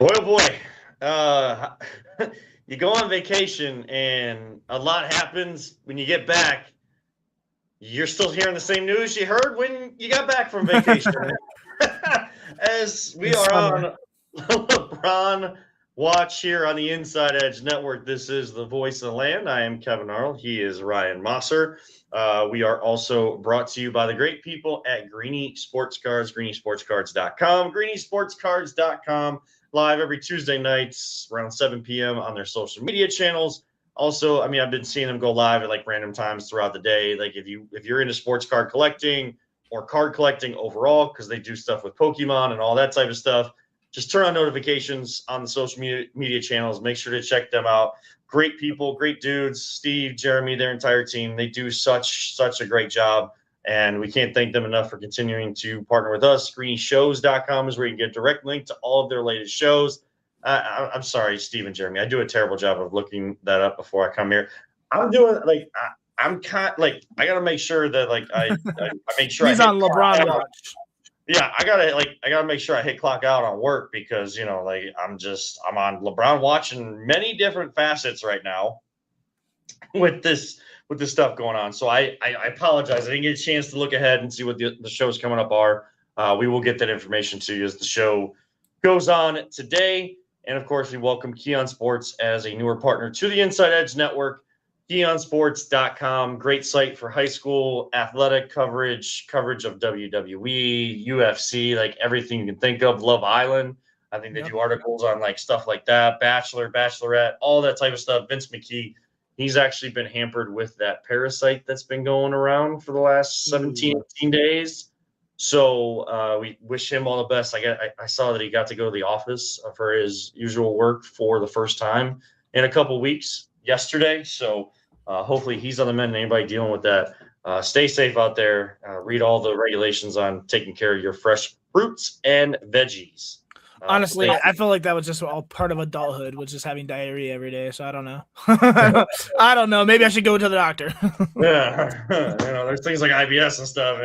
Boy, oh boy. Uh, you go on vacation and a lot happens. When you get back, you're still hearing the same news you heard when you got back from vacation. As we It's are summer. on LeBron Watch here on the Inside Edge Network, this is the voice of the land. I am Kevin Arnold. He is Ryan Mosser. We are also brought to you by the great people at Greenie Sports Cards, greeniesportscards.com, greeniesportscards.com, live every Tuesday nights around 7 p.m. on their social media channels. Also, I mean, I've been seeing them go live at like random times throughout the day. Like if you're into sports card collecting or card collecting overall, because they do stuff with Pokemon and all that type of stuff, just turn on notifications on the social media channels. Make sure to check them out. Great people, great dudes. Steve, Jeremy, their entire team. They do such a great job, and we can't thank them enough for continuing to partner with us. Greenieshows.com is where you can get a direct link to all of their latest shows. I'm sorry, Steve and Jeremy. I do a terrible job of looking that up before I come here. I'm doing like I'm kind like I gotta make sure that like I make sure He's I hit on LeBron watch. yeah, I gotta make sure I hit clock out on work because like I'm on LeBron watching many different facets right now with this stuff going on. So I apologize. I didn't get a chance to look ahead and see what the shows coming up are. We will get that information to you as the show goes on today. And of course, we welcome Keon Sports as a newer partner to the Inside Edge Network. KeonSports.com, great site for high school athletic coverage of WWE, UFC, like everything you can think of. Love Island. I think they do articles on like stuff like that, Bachelor, Bachelorette, all that type of stuff. Vince McKee, he's actually been hampered with that parasite that's been going around for the last 17, 18 days. So we wish him all the best. I saw that he got to go to the office for his usual work for the first time in a couple weeks yesterday. So hopefully he's on the mend. Anybody dealing with that, stay safe out there. Read all the regulations on taking care of your fresh fruits and veggies. Honestly, I feel like that was just all part of adulthood, was just having diarrhea every day. So I don't know. I don't know. Maybe I should go to the doctor. Yeah, there's things like IBS and stuff.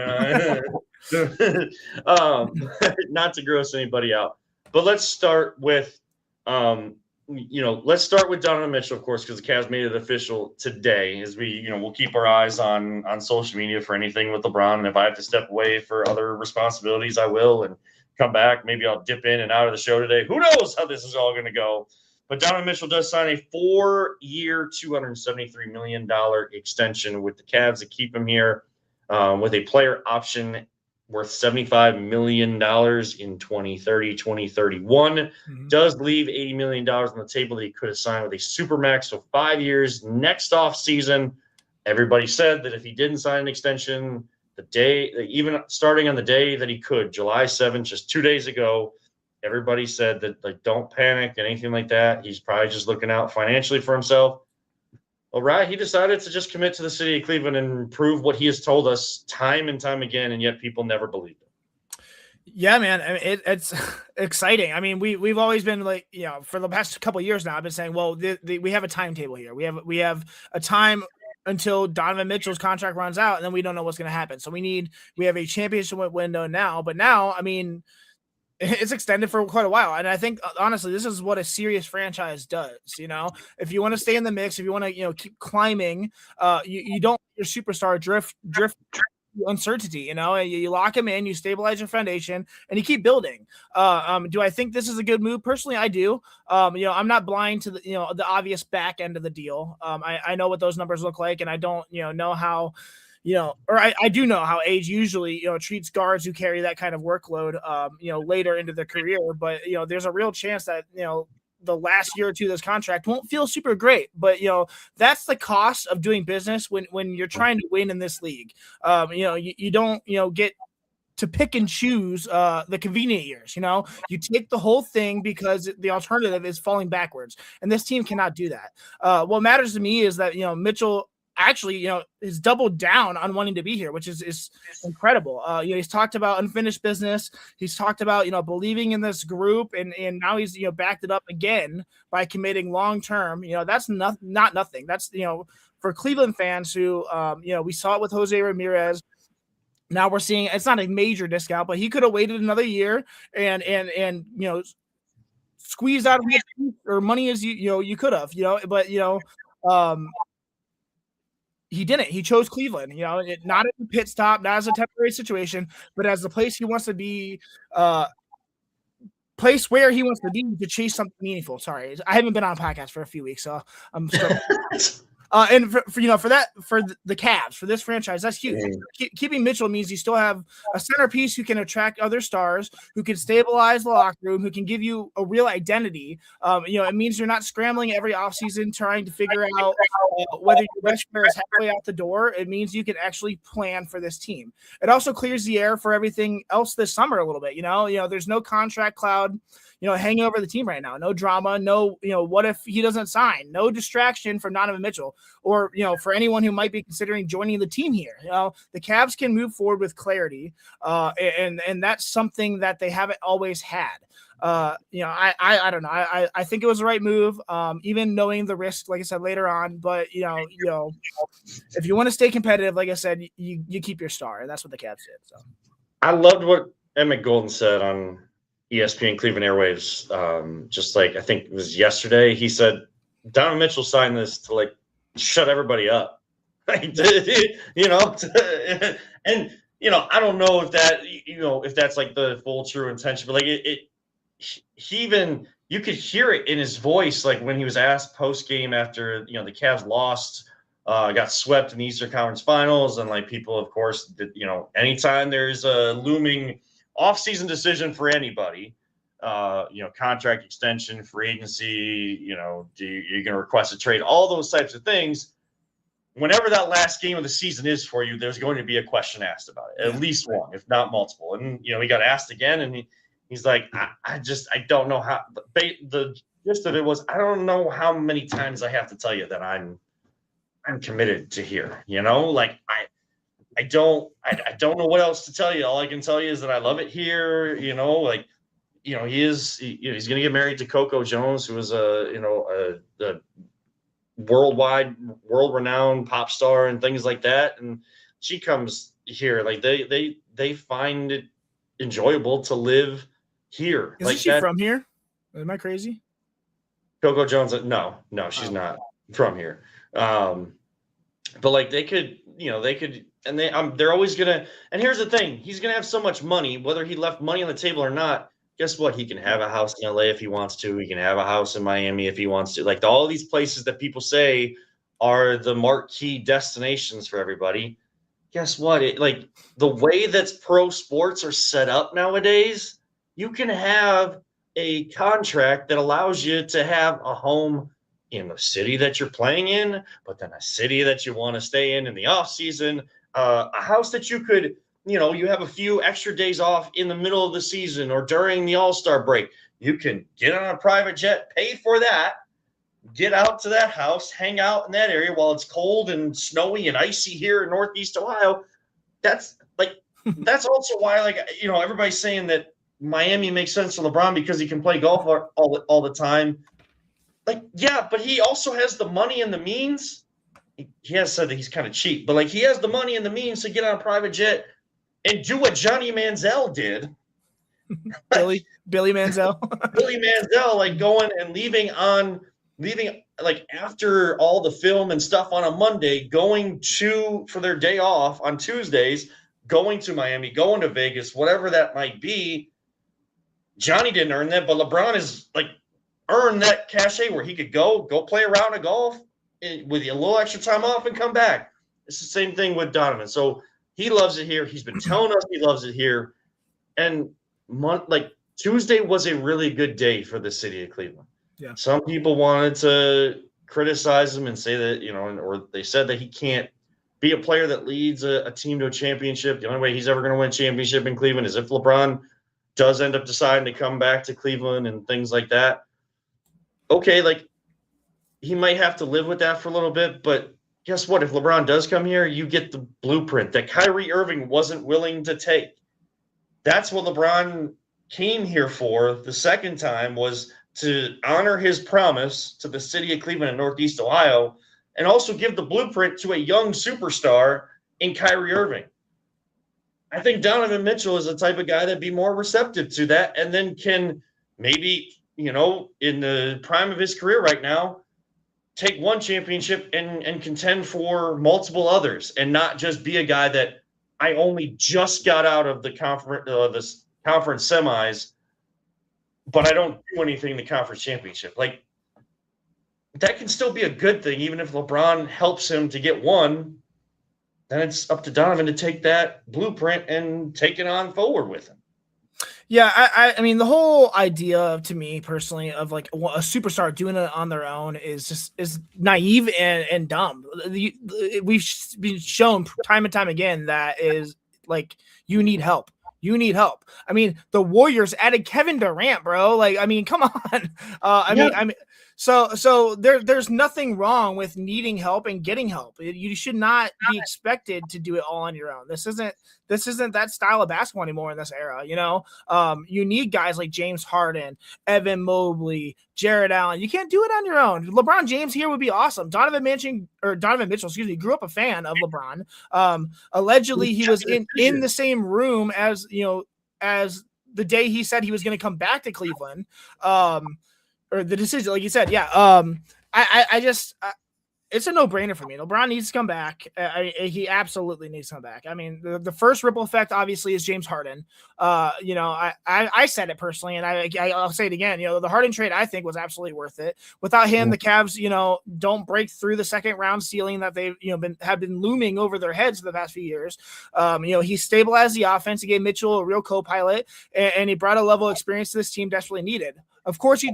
Not to gross anybody out, but let's start with let's start with Donovan Mitchell, of course, because the Cavs made it official today. As we'll keep our eyes on social media for anything with LeBron, and if I have to step away for other responsibilities, I will, and come back. Maybe I'll dip in and out of the show today. Who knows how this is all going to go? But Donovan Mitchell does sign a 4-year, $273 million extension with the Cavs to keep him here, with a player option worth $75 million in 2030, 2031. Mm-hmm. Does leave $80 million on the table that he could have signed with a supermax, so 5 years. Next off season, everybody said that if he didn't sign an extension, even starting on the day that he could, July 7th, just 2 days ago, everybody said that, like, don't panic and anything like that. He's probably just looking out financially for himself. All right, he decided to just commit to the city of Cleveland and prove what he has told us time and time again, and yet people never believed him. Yeah, man, I mean, it's exciting. I mean, we've always been like, for the past couple of years now, I've been saying, well, we have a timetable here. We have a time until Donovan Mitchell's contract runs out, and then we don't know what's going to happen. So we have a championship window now, but now, I mean, it's extended for quite a while. And I think, honestly, this is what a serious franchise does. If you want to stay in the mix, if you want to, keep climbing, you don't let your superstar drift uncertainty. You lock him in, you stabilize your foundation, and you keep building. Do I think this is a good move? Personally, I do. I'm not blind to the obvious back end of the deal. I know what those numbers look like, and I don't know how. Or I do know how age usually, treats guards who carry that kind of workload, later into their career. But, there's a real chance that, the last year or two of this contract won't feel super great. But, that's the cost of doing business when you're trying to win in this league. You don't, get to pick and choose the convenient years. You take the whole thing because the alternative is falling backwards. And this team cannot do that. What matters to me is that, Mitchell actually, has doubled down on wanting to be here, which is incredible. He's talked about unfinished business. He's talked about, believing in this group, and now he's, backed it up again by committing long-term. That's not nothing. That's, for Cleveland fans who, we saw it with Jose Ramirez. Now we're seeing, it's not a major discount, but he could have waited another year and squeeze out as much or money as you could have, but he didn't. He chose Cleveland, not as a pit stop, not as a temporary situation, but as the place he wants to be, place where he wants to be to chase something meaningful. Sorry, I haven't been on a podcast for a few weeks, so I'm struggling. And for the Cavs, for this franchise, that's huge. Keeping Mitchell means you still have a centerpiece who can attract other stars, who can stabilize the locker room, who can give you a real identity. It means you're not scrambling every offseason trying to figure out whether your best player is halfway out the door. It means you can actually plan for this team. It also clears the air for everything else this summer a little bit. There's no contract cloud hanging over the team right now. No drama, no, what if he doesn't sign? No distraction from Donovan Mitchell or, for anyone who might be considering joining the team here. The Cavs can move forward with clarity, and that's something that they haven't always had. I don't know. I think it was the right move, even knowing the risk, like I said, later on. But, if you want to stay competitive, like I said, you keep your star, and that's what the Cavs did. So I loved what Emmett Golden said on ESPN Cleveland Airwaves, just like I think it was yesterday. He said Donovan Mitchell signed this to shut everybody up, and I don't know if that if that's the full true intention, but he even you could hear it in his voice when he was asked post game after the Cavs lost, got swept in the Eastern Conference Finals, and people of course anytime there's a looming off-season decision for anybody, contract extension, free agency, you're going to request a trade, all those types of things. Whenever that last game of the season is for you, there's going to be a question asked about it, at least one, if not multiple. And, he got asked again, and he's like, I don't know how. The gist of it was, I don't know how many times I have to tell you that I'm committed to here, I don't know what else to tell you. All I can tell you is that I love it here. He's going to get married to Coco Jones, who is a world-renowned pop star and things like that. And she comes here. They find it enjoyable to live here. Isn't she from here? Am I crazy? Coco Jones? No, she's not from here. But they could, and they're always gonna. And here's the thing: he's gonna have so much money, whether he left money on the table or not. Guess what? He can have a house in LA if he wants to. He can have a house in Miami if he wants to. All these places that people say are the marquee destinations for everybody. Guess what? The way that pro sports are set up nowadays, you can have a contract that allows you to have a home in the city that you're playing in, but then a city that you want to stay in the off season, a house that you could, you have a few extra days off in the middle of the season or during the All-Star break. You can get on a private jet, pay for that, get out to that house, hang out in that area while it's cold and snowy and icy here in Northeast Ohio. That's also why, everybody's saying that Miami makes sense for LeBron because he can play golf all the time. Yeah, but he also has the money and the means. He has said that he's kind of cheap, but he has the money and the means to get on a private jet and do what Johnny Manziel did. Billy Manziel. Billy Manziel, going and leaving after all the film and stuff on a Monday, going for their day off on Tuesdays, going to Miami, going to Vegas, whatever that might be. Johnny didn't earn that, but LeBron is earn that cachet where he could go play a round of golf with a little extra time off and come back. It's the same thing with Donovan. So he loves it here. He's been telling us he loves it here. And Tuesday was a really good day for the city of Cleveland. Yeah. Some people wanted to criticize him and say that, or they said that he can't be a player that leads a team to a championship. The only way he's ever going to win a championship in Cleveland is if LeBron does end up deciding to come back to Cleveland and things like that. Okay, he might have to live with that for a little bit, but guess what? If LeBron does come here, you get the blueprint that Kyrie Irving wasn't willing to take. That's what LeBron came here for the second time, was to honor his promise to the city of Cleveland and Northeast Ohio, and also give the blueprint to a young superstar in Kyrie Irving. I think Donovan Mitchell is the type of guy that'd be more receptive to that, and then can maybe in the prime of his career right now, take one championship and contend for multiple others, and not just be a guy that I only just got out of the conference semis, but I don't do anything in the conference championship. Like, that can still be a good thing, even if LeBron helps him to get one. Then it's up to Donovan to take that blueprint and take it on forward with him. Yeah, I mean, the whole idea to me personally of like a superstar doing it on their own is naive and dumb. We've been shown time and time again that is like, you need help. You need help. I mean, the Warriors added Kevin Durant, bro. Like, I mean, come on. I mean, so there's nothing wrong with needing help and getting help. You should not be expected to do it all on your own. This isn't that style of basketball anymore in this era. You need guys like James Harden, Evan Mobley, Jared Allen. You can't do it on your own. LeBron James here would be awesome. Donovan Mitchell, grew up a fan of LeBron. Allegedly, he was in the same room as the day he said he was going to come back to Cleveland. Or the decision, like you said, yeah. It's a no-brainer for me. LeBron needs to come back. He absolutely needs to come back. I mean, the first ripple effect, obviously, is James Harden. I said it personally, and I'll say it again. The Harden trade, I think, was absolutely worth it. Without him, the Cavs, don't break through the second round ceiling that they've, have been looming over their heads for the past few years. He stabilized the offense. He gave Mitchell a real co-pilot, and he brought a level of experience to this team desperately needed. Of course,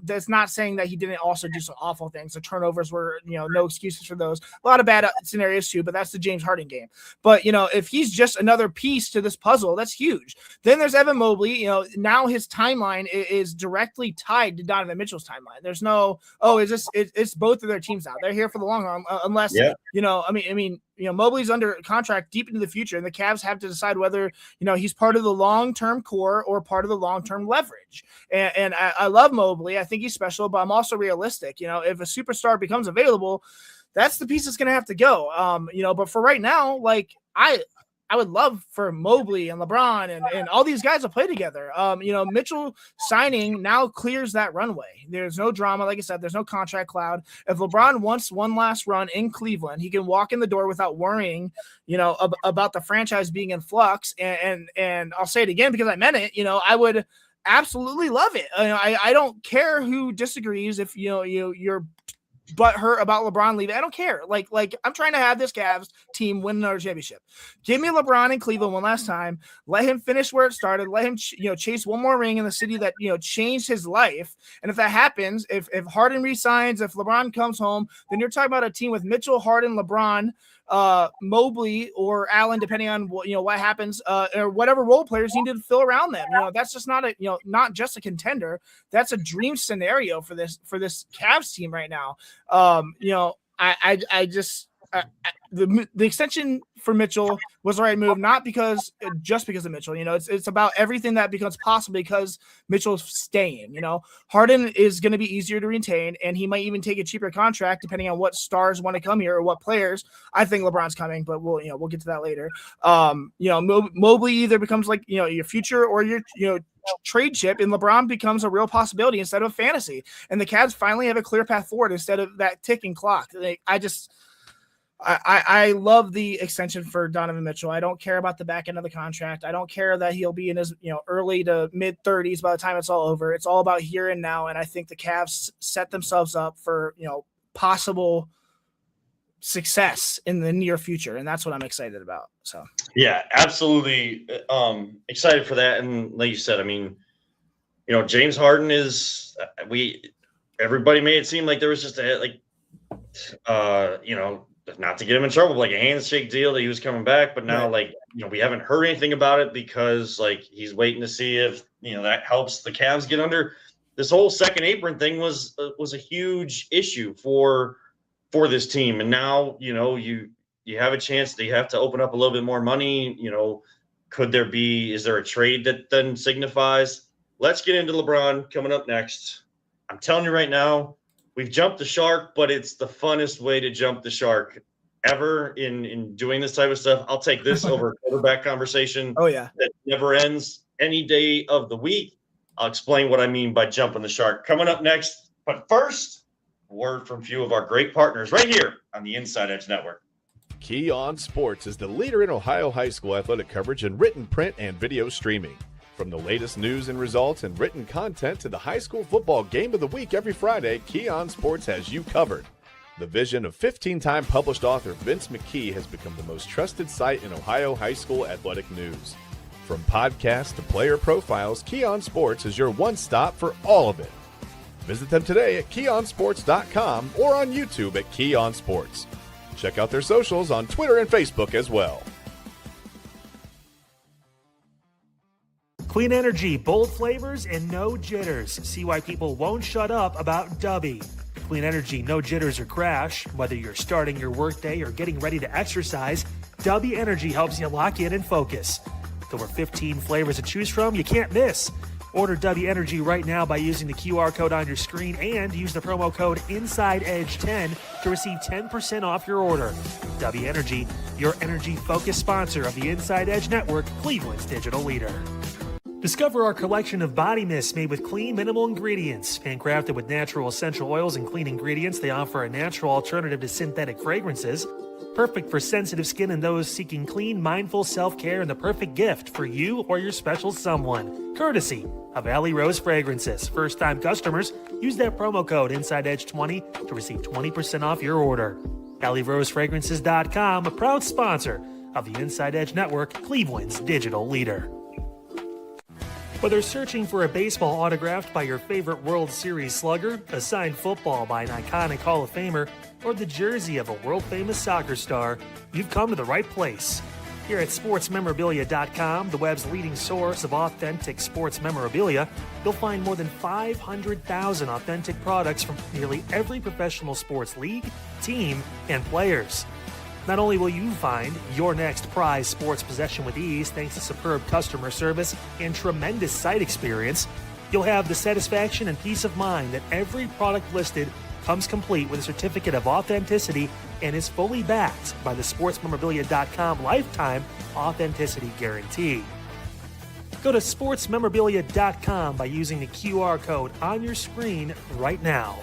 that's not saying that he didn't also do some awful things. The turnovers were, no excuses for those. A lot of bad scenarios too, but that's the James Harden game. But, if he's just another piece to this puzzle, that's huge. Then there's Evan Mobley. Now his timeline is directly tied to Donovan Mitchell's timeline. There's no, it's both of their teams now. They're here for the long run, unless, Mobley's under contract deep into the future, and the Cavs have to decide whether, he's part of the long-term core or part of the long-term leverage. And I love Mobley. I think he's special, but I'm also realistic. If a superstar becomes available, that's the piece that's going to have to go. But for right now, like, I would love for Mobley and LeBron and all these guys to play together. Mitchell signing now clears that runway. There's no drama. Like I said, there's no contract cloud. If LeBron wants one last run in Cleveland, he can walk in the door without worrying, about the franchise being in flux. And I'll say it again because I meant it. I would absolutely love it. I don't care who disagrees. If you're butthurt about LeBron leaving, I don't care. Like I'm trying to have this Cavs team win another championship. Give me LeBron in Cleveland one last time. Let him finish where it started. Let him chase one more ring in the city that changed his life. And if that happens, if Harden resigns, if LeBron comes home, then you're talking about a team with Mitchell, Harden, LeBron, Mobley or Allen, depending on what happens, or whatever role players need to fill around them. That's just not not just a contender. That's a dream scenario for this Cavs team right now. The extension for Mitchell was the right move, not just because of Mitchell. It's about everything that becomes possible because Mitchell's staying. Harden is going to be easier to retain, and he might even take a cheaper contract depending on what stars want to come here or what players. I think LeBron's coming, but we'll get to that later. Mobley either becomes like your future or your trade chip, and LeBron becomes a real possibility instead of a fantasy. And the Cavs finally have a clear path forward instead of that ticking clock. I love the extension for Donovan Mitchell. I don't care about the back end of the contract. I don't care that he'll be in his early to mid 30s by the time it's all over. It's all about here and now, and I think the Cavs set themselves up for possible success in the near future, and that's what I'm excited about. So yeah, absolutely excited for that. And like you said, I mean, James Harden is everybody made it seem like there was just not to get him in trouble, like a handshake deal that he was coming back, but now we haven't heard anything about it because he's waiting to see if that helps the Cavs get under. This whole second apron thing was a huge issue for this team, and now you have a chance that you have to open up a little bit more money. Is there a trade that then signifies? Let's get into LeBron coming up next. I'm telling you right now, we've jumped the shark, but it's the funnest way to jump the shark ever in doing this type of stuff. I'll take this over a quarterback conversation. Oh yeah, that never ends any day of the week. I'll explain what I mean by jumping the shark coming up next. But first, a word from a few of our great partners right here on the Inside Edge Network. Key On Sports is the leader in Ohio high school athletic coverage in written, print, and video streaming. From the latest news and results and written content to the high school football game of the week every Friday, Key On Sports has you covered. The vision of 15-time published author Vince McKee has become the most trusted site in Ohio high school athletic news. From podcasts to player profiles, Key On Sports is your one-stop for all of it. Visit them today at keyonsports.com or on YouTube at Key On Sports. Check out their socials on Twitter and Facebook as well. Clean energy, bold flavors, and no jitters. See why people won't shut up about Dubby. Clean energy, no jitters or crash. Whether you're starting your workday or getting ready to exercise, Dubby Energy helps you lock in and focus. With over 15 flavors to choose from, you can't miss. Order Dubby Energy right now by using the QR code on your screen and use the promo code InsideEdge10 to receive 10% off your order. Dubby Energy, your energy-focused sponsor of the Inside Edge Network, Cleveland's digital leader. Discover our collection of body mists made with clean, minimal ingredients. Handcrafted with natural essential oils and clean ingredients, they offer a natural alternative to synthetic fragrances. Perfect for sensitive skin and those seeking clean, mindful self-care, and the perfect gift for you or your special someone. Courtesy of Alley Rose Fragrances. First-time customers, use that promo code InsideEdge20 to receive 20% off your order. AlleyRoseFragrances.com, a proud sponsor of the Inside Edge Network, Cleveland's digital leader. Whether searching for a baseball autographed by your favorite World Series slugger, a signed football by an iconic Hall of Famer, or the jersey of a world-famous soccer star, you've come to the right place. Here at sportsmemorabilia.com, the web's leading source of authentic sports memorabilia, you'll find more than 500,000 authentic products from nearly every professional sports league, team, and players. Not only will you find your next prized sports possession with ease thanks to superb customer service and tremendous site experience, you'll have the satisfaction and peace of mind that every product listed comes complete with a certificate of authenticity and is fully backed by the sportsmemorabilia.com lifetime authenticity guarantee. Go to sportsmemorabilia.com by using the QR code on your screen right now.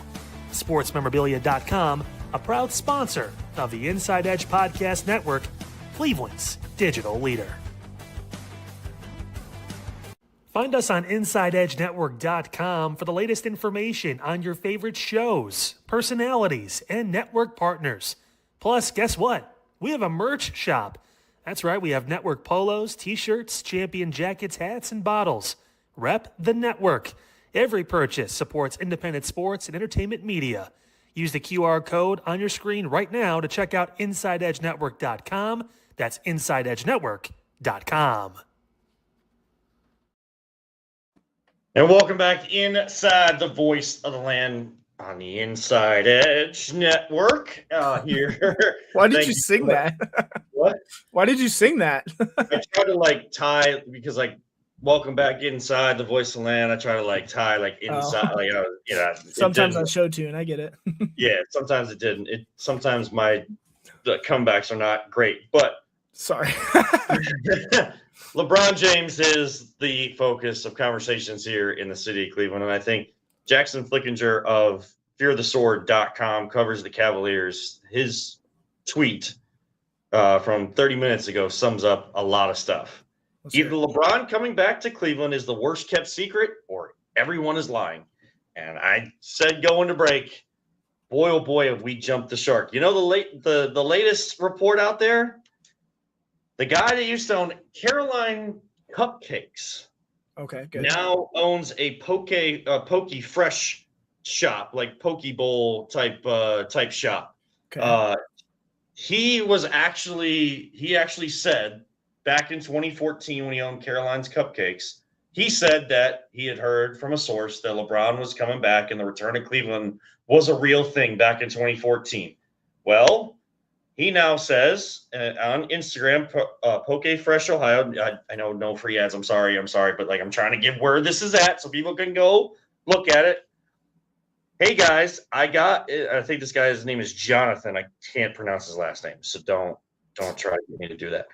Sportsmemorabilia.com, a proud sponsor of the Inside Edge Podcast Network, Cleveland's digital leader. Find us on InsideEdgeNetwork.com for the latest information on your favorite shows, personalities, and network partners. Plus, guess what? We have a merch shop. That's right, we have network polos, t-shirts, champion jackets, hats, and bottles. Rep the network. Every purchase supports independent sports and entertainment media. Use the QR code on your screen right now to check out InsideEdgeNetwork.com. That's InsideEdgeNetwork.com. And welcome back inside the voice of the land on the Inside Edge Network here. Why did you sing that? What? Why did you sing that? I try to tie because welcome back inside the voice of the land. I try to tie inside Sometimes on show tune, I get it. Yeah, sometimes it didn't. Sometimes the comebacks are not great, but sorry. LeBron James is the focus of conversations here in the city of Cleveland, and I think Jackson Flickinger of fearthesword.com covers the Cavaliers. His tweet from 30 minutes ago sums up a lot of stuff. Either LeBron coming back to Cleveland is the worst kept secret or everyone is lying. And I said going to break, boy, oh boy, have we jumped the shark. You know the latest report out there? The guy that used to own Caroline Cupcakes okay, good. now owns a Poke Fresh shop, like Poke Bowl type shop. Okay. He actually said back in 2014 when he owned Caroline's Cupcakes, he said that he had heard from a source that LeBron was coming back and the return to Cleveland was a real thing back in 2014. Well, he now says on Instagram, Poke Fresh Ohio. I know no free ads. I'm sorry, but I'm trying to give where this is at so people can go look at it. Hey guys, I think this guy's name is Jonathan. I can't pronounce his last name, so don't try to get me to do that.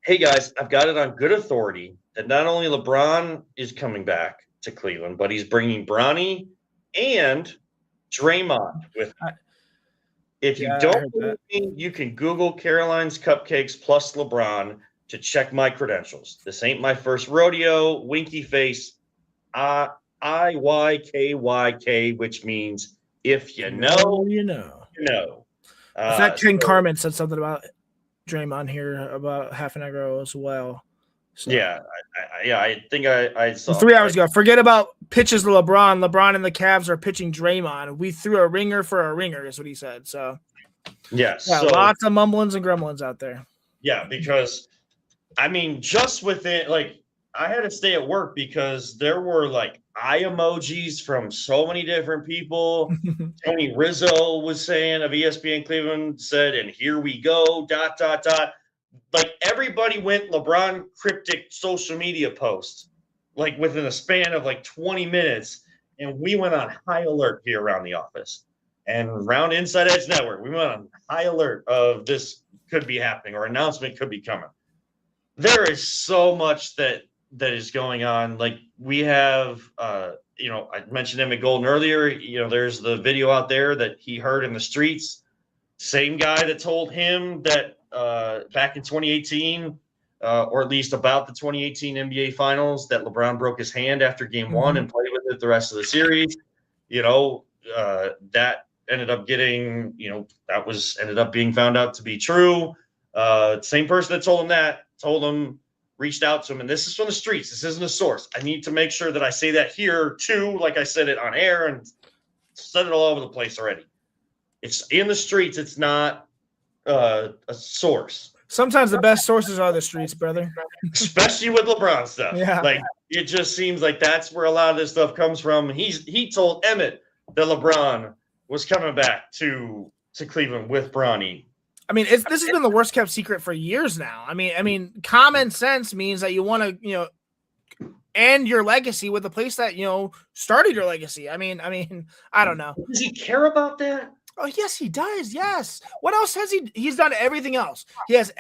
Hey guys, I've got it on good authority that not only LeBron is coming back to Cleveland, but he's bringing Bronny and Draymond with him. If you don't believe me, you can Google Caroline's Cupcakes plus LeBron to check my credentials. This ain't my first rodeo. Winky face, IYKYK, which means if you know, you know. you know. In fact, Ken Carmen said something about Draymond here about half an hour ago as well. So. Yeah, I think I saw 3 hours ago. Forget about pitches to LeBron. LeBron and the Cavs are pitching Draymond. We threw a ringer for a ringer, is what he said. So, yes, yeah, lots of mumblings and grumblings out there. Yeah, because I mean, just within I had to stay at work because there were eye emojis from so many different people. Tony Rizzo was saying of ESPN Cleveland said, and here we go, ... Everybody went LeBron cryptic social media post, within a span of 20 minutes. And we went on high alert here around the office and around Inside Edge Network. We went on high alert of this could be happening or announcement could be coming. There is so much that is going on. We have, I mentioned Emmett Golden earlier. There's the video out there that he heard in the streets. Same guy that told him that back in 2018, or at least about the 2018 NBA Finals, that LeBron broke his hand after Game 1 and played with it the rest of the series. That ended up getting, ended up being found out to be true. Same person that told him reached out to him, and this is from the streets. This isn't a source. I need to make sure that I say that here too, like I said it on air and said it all over the place already. It's in the streets. It's not a source. Sometimes the best sources are the streets, brother. Especially with LeBron stuff. Yeah. It just seems like that's where a lot of this stuff comes from. He told Emmett that LeBron was coming back to Cleveland with Bronny. I mean, this has been the worst kept secret for years now. I mean, common sense means that you want to, end your legacy with the place that, started your legacy. I mean, I don't know. Does he care about that? Oh yes, he does. Yes. What else has he's done everything else. He's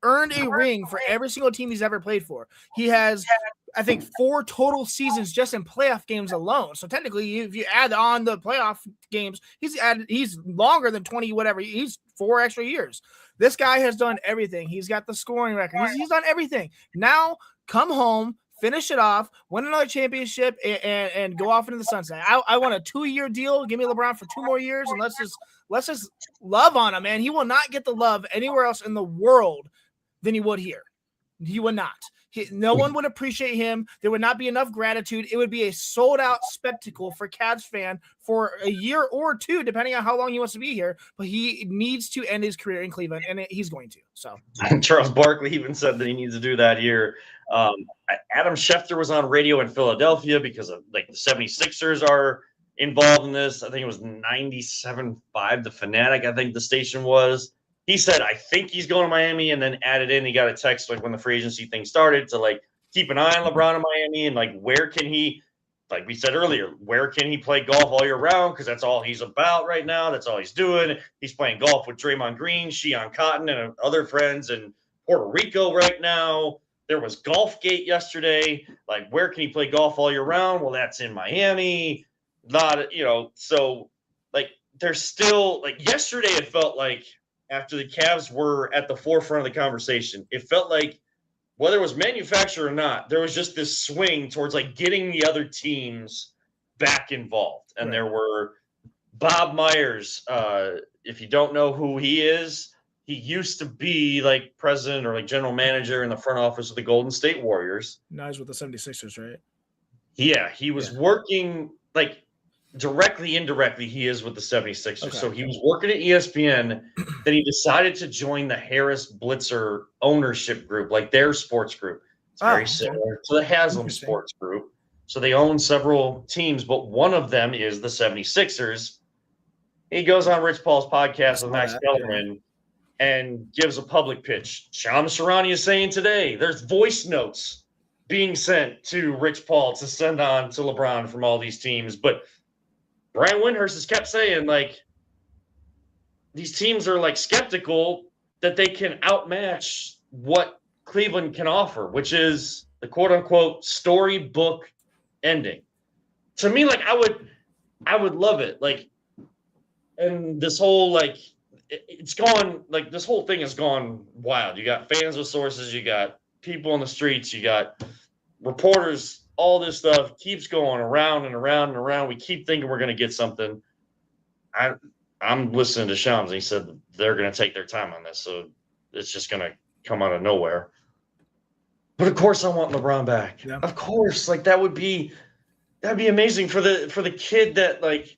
earned a ring for every single team he's ever played for. He has, I think, 4 total seasons just in playoff games alone. So technically, if you add on the playoff games, he's longer than 20 whatever. He's 4 extra years. This guy has done everything. He's got the scoring record. He's done everything. Now come home, finish it off, win another championship, and go off into the sunset. I want a 2-year deal. Give me LeBron for 2 more years, and let's just love on him, man. He will not get the love anywhere else in the world than he would here. He would not. No one would appreciate him. There would not be enough gratitude. It would be a sold-out spectacle for Cavs fan for a year or 2, depending on how long he wants to be here. But he needs to end his career in Cleveland, and he's going to. So Charles Barkley even said that he needs to do that here. Adam Schefter was on radio in Philadelphia because of the 76ers are involved in this. I think it was 97.5, the Fanatic, I think the station was. He said, I think he's going to Miami, and then added in, he got a text when the free agency thing started to keep an eye on LeBron in Miami and where can he, like we said earlier, where can he play golf all year round? Because that's all he's about right now. That's all he's doing. He's playing golf with Draymond Green, Sheehan Cotton, and other friends in Puerto Rico right now. There was Golfgate yesterday. Where can he play golf all year round? Well, that's in Miami. So there's still yesterday it felt like after the Cavs were at the forefront of the conversation, it felt like whether it was manufactured or not, there was just this swing towards getting the other teams back involved. And There were Bob Myers. If you don't know who he is, he used to be president or general manager in the front office of the Golden State Warriors. Now he's with the 76ers, right? Yeah, he was working directly, indirectly, he is with the 76ers. Okay. So he was working at ESPN. Then he decided to join the Harris Blitzer ownership group, their sports group. It's very similar to the Haslam sports group. So they own several teams, but one of them is the 76ers. He goes on Rich Paul's podcast with Max Kellerman and gives a public pitch. Shams Charania is saying today there's voice notes being sent to Rich Paul to send on to LeBron from all these teams. But Brian Windhurst has kept saying, these teams are, skeptical that they can outmatch what Cleveland can offer, which is the quote unquote storybook ending. To me, like I would love it. Like, and this whole like it's gone like this whole thing has gone wild. You got fans with sources, you got people on the streets, you got reporters, all this stuff keeps going around and around and around. We keep thinking we're going to get something. I'm listening to Shams. He said they're going to take their time on this, so it's just going to come out of nowhere. But of course, I want LeBron back. Yeah. Of course, like that'd be amazing for the kid that like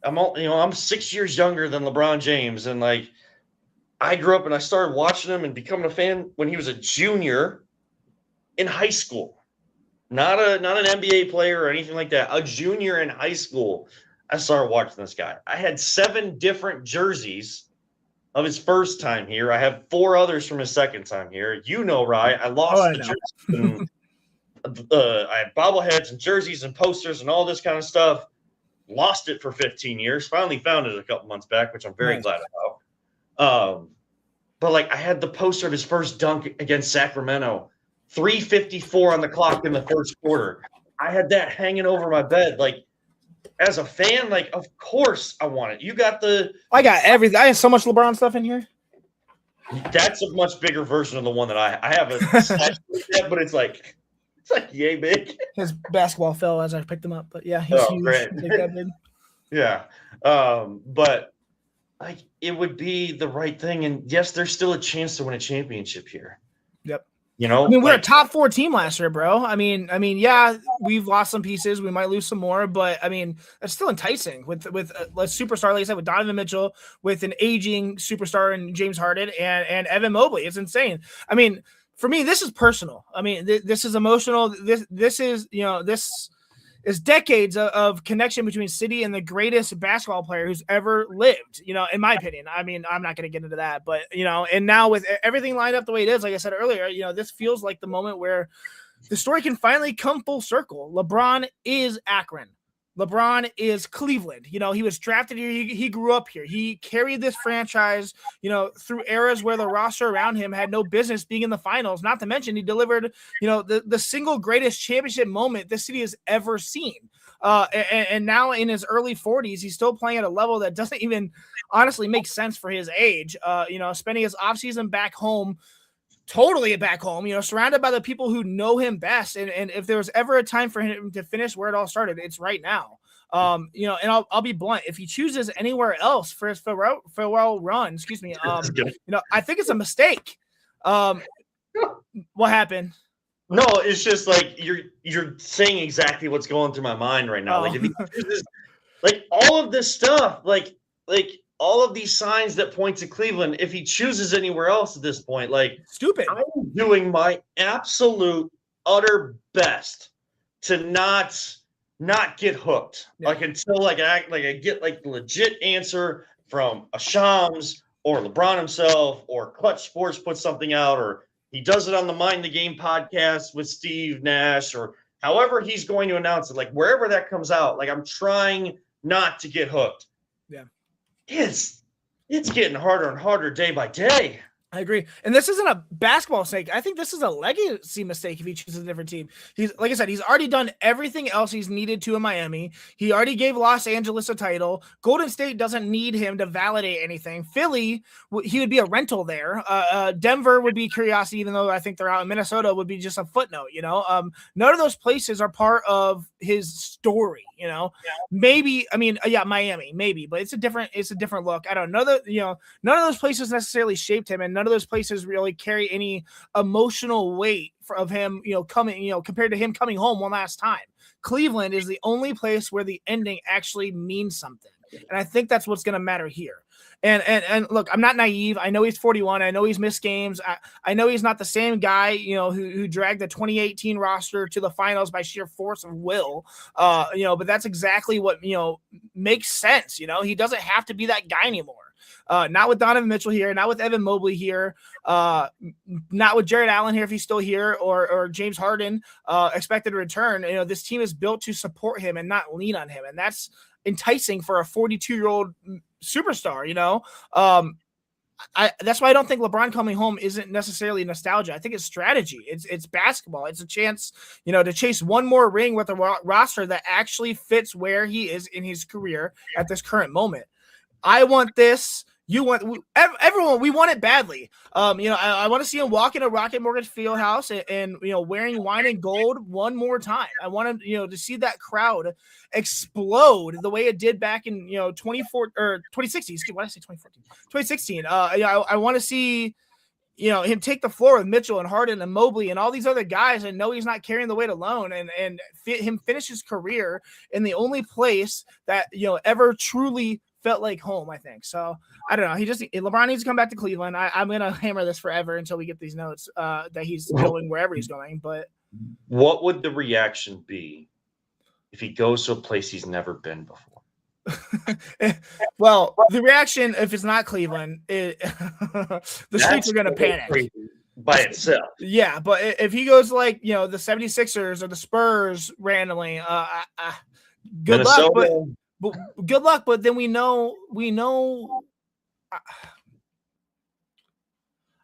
I'm 6 years younger than LeBron James, and like I grew up and I started watching him and becoming a fan when he was a junior in high school. Not an NBA player or anything like that. A junior in high school, I started watching this guy. I had 7 different jerseys of his first time here. I have 4 others from his second time here. Right? I lost the jerseys. I had bobbleheads and jerseys and posters and all this kind of stuff. Lost it for 15 years. Finally found it a couple months back, which I'm very glad about. But like I had the poster of his first dunk against Sacramento. 3:54 on the clock in the first quarter. I had that hanging over my bed. Like, as a fan, like, of course I want it. You got I got everything. I have so much LeBron stuff in here. That's a much bigger version of the one that I have a set, but it's like yay big. His basketball fell as I picked him up, but yeah, he's huge. Great. Yeah. But like it would be the right thing. And yes, there's still a chance to win a championship here. Yep. You know, I mean, we're a top 4 team last year, bro. I mean, yeah, we've lost some pieces. We might lose some more, but I mean, it's still enticing with a superstar, like I said, with Donovan Mitchell, with an aging superstar in James Harden and Evan Mobley. It's insane. I mean, for me, this is personal. I mean, this is emotional. This is, this is decades of connection between City and the greatest basketball player who's ever lived, in my opinion. I mean, I'm not going to get into that, but, and now with everything lined up the way it is, like I said earlier, this feels like the moment where the story can finally come full circle. LeBron is Akron. LeBron is Cleveland. He was drafted here. He grew up here. He carried this franchise, through eras where the roster around him had no business being in the finals. Not to mention he delivered, the single greatest championship moment this city has ever seen. And now in his early 40s, he's still playing at a level that doesn't even honestly make sense for his age. Spending his offseason back home, totally back home, surrounded by the people who know him best. And if there was ever a time for him to finish where it all started, it's right now. And I'll be blunt. If he chooses anywhere else for his farewell run, I think it's a mistake. What happened? No, it's just like you're saying exactly what's going through my mind right now. Like if he chooses, like all of this stuff, like all of these signs that point to Cleveland, if he chooses anywhere else at this point, like stupid. I'm doing my absolute utter best to not get hooked. Yeah. Like until like I get like the legit answer from a Shams or LeBron himself or Clutch Sports puts something out or he does it on the Mind the Game podcast with Steve Nash or however he's going to announce it. Like wherever that comes out, like I'm trying not to get hooked. Yeah. It's getting harder and harder day by day. I agree. And this isn't a basketball mistake. I think this is a legacy mistake if he chooses a different team. He's, like I said, he's already done everything else he's needed to in Miami. He already gave Los Angeles a title. Golden State doesn't need him to validate anything. Philly, he would be a rental there. Denver would be curiosity, even though I think they're out. In Minnesota would be just a footnote, None of those places are part of his story, Yeah. Maybe, Miami, maybe, but it's a different look. I don't know that, none of those places necessarily shaped him, and none of those places really carry any emotional weight of him, coming, compared to him coming home one last time. Cleveland is the only place where the ending actually means something. And I think that's what's going to matter here. And look, I'm not naive. I know he's 41. I know he's missed games. I know he's not the same guy, who dragged the 2018 roster to the finals by sheer force of will. But that's exactly what, makes sense. He doesn't have to be that guy anymore. Not with Donovan Mitchell here, not with Evan Mobley here, not with Jared Allen here if he's still here, or James Harden expected to return. This team is built to support him and not lean on him, and that's enticing for a 42-year-old superstar. that's why I don't think LeBron coming home isn't necessarily nostalgia. I think it's strategy. It's basketball. It's a chance, to chase one more ring with a roster that actually fits where he is in his career at this current moment. I want this. You want everyone. We want it badly. I want to see him walk in a Rocket Mortgage Fieldhouse and wearing wine and gold one more time. I want him, to see that crowd explode the way it did back in 2014 or 2016. Why did I say 2014? 2016. I want to see him take the floor with Mitchell and Harden and Mobley and all these other guys and know he's not carrying the weight alone and him finish his career in the only place that ever truly felt like home, I think. So I don't know. LeBron needs to come back to Cleveland. I'm gonna hammer this forever until we get these notes that he's going wherever he's going. But what would the reaction be if he goes to a place he's never been before? Well, the reaction, if it's not Cleveland, the streets are gonna panic by itself. Yeah, but if he goes like the 76ers or the Spurs randomly, good luck. But good luck. But then we know.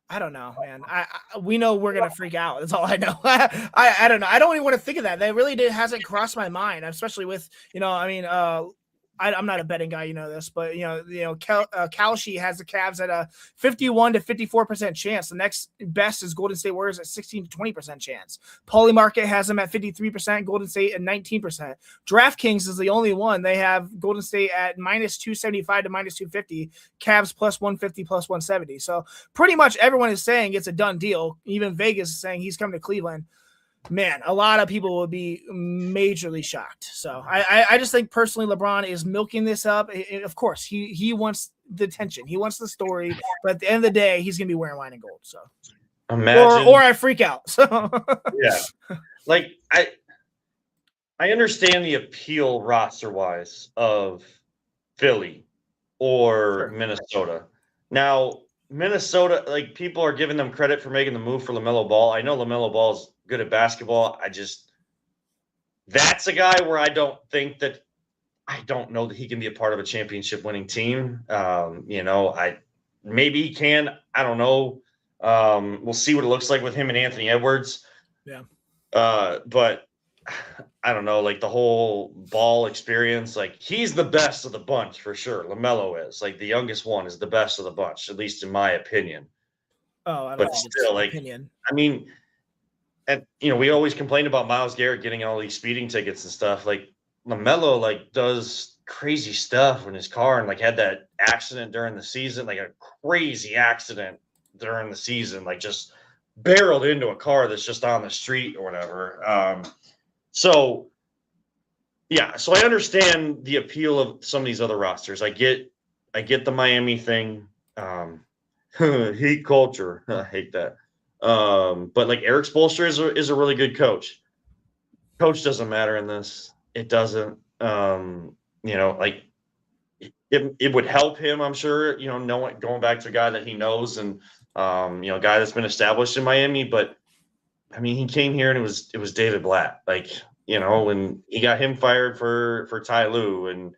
I don't know, man. We know we're gonna freak out. That's all I know. I don't know. I don't even want to think of that. That really hasn't crossed my mind, especially with I'm not a betting guy, this, but Kalshi has the Cavs at a 51 to 54% chance. The next best is Golden State Warriors at 16 to 20% chance. Polymarket has them at 53%, Golden State at 19%. DraftKings is the only one. They have Golden State at minus 275 to minus 250, Cavs plus 150 plus 170. So pretty much everyone is saying it's a done deal. Even Vegas is saying he's coming to Cleveland. Man, a lot of people would be majorly shocked. So I just think personally LeBron is milking this up. Of course, he wants the attention. He wants the story. But at the end of the day, he's going to be wearing wine and gold. So imagine, or I freak out. So yeah. Like I understand the appeal roster-wise of Philly or Minnesota. Now, Minnesota, like people are giving them credit for making the move for LaMelo Ball. I know LaMelo Ball's good at basketball. That's a guy where I don't know that he can be a part of a championship winning team. Maybe he can. I don't know. We'll see what it looks like with him and Anthony Edwards. Yeah. But I don't know, like the whole Ball experience, like he's the best of the bunch for sure. LaMelo is like the youngest one is the best of the bunch, at least in my opinion. Oh, I don't but still, like, opinion. I mean, and we always complain about Myles Garrett getting all these speeding tickets and stuff. Like LaMelo, like does crazy stuff in his car and like had that accident during the season, like a crazy accident during the season, like just barreled into a car that's just on the street or whatever. So I understand the appeal of some of these other rosters. I get the Miami thing. Heat culture. I hate that. But like Eric Spoelstra is a really good coach. Coach doesn't matter in this. It doesn't. Like it would help him, I'm sure, knowing going back to a guy that he knows and a guy that's been established in Miami. But I mean, he came here and it was David Blatt. Like, when he got him fired for Ty Lue and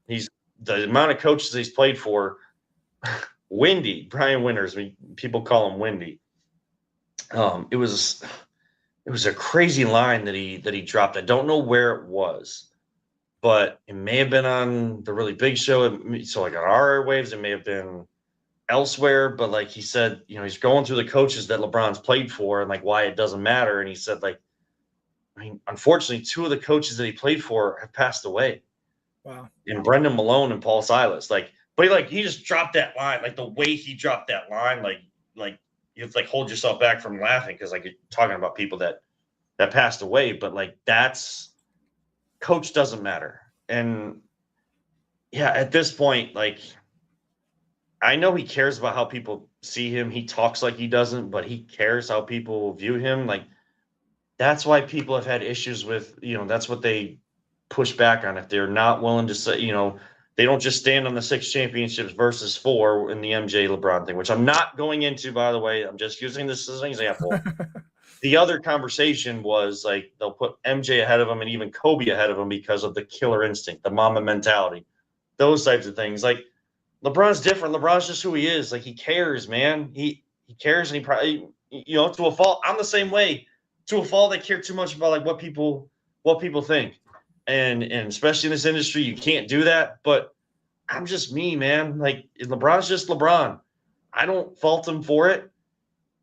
he's the amount of coaches he's played for. Windy, Brian Winters, people call him Windy. It was a crazy line that he dropped. I don't know where it was, but it may have been on the Really Big Show. So like on our airwaves, it may have been elsewhere. But like he said, he's going through the coaches that LeBron's played for and like why it doesn't matter. And he said, like, I mean, unfortunately, two of the coaches that he played for have passed away. Wow. And Brendan Malone and Paul Silas, but he just dropped that line, like the way he dropped that line, like you have to like hold yourself back from laughing because like you're talking about people that passed away, but like that's coach doesn't matter. And yeah, at this point, like I know he cares about how people see him. He talks like he doesn't, but he cares how people view him. Like that's why people have had issues with, that's what they push back on. If they're not willing to say, they don't just stand on the 6 championships versus 4 in the MJ LeBron thing, which I'm not going into, by the way. I'm just using this as an example. The other conversation was like they'll put MJ ahead of him and even Kobe ahead of him because of the killer instinct, the Mamba mentality, those types of things. Like LeBron's different. LeBron's just who he is. Like, he cares, man. He cares, and he probably, to a fault. I'm the same way. To a fault, they care too much about like what people think, and especially in this industry, you can't do that. But I'm just me, man. Like, LeBron's just LeBron. I don't fault him for it.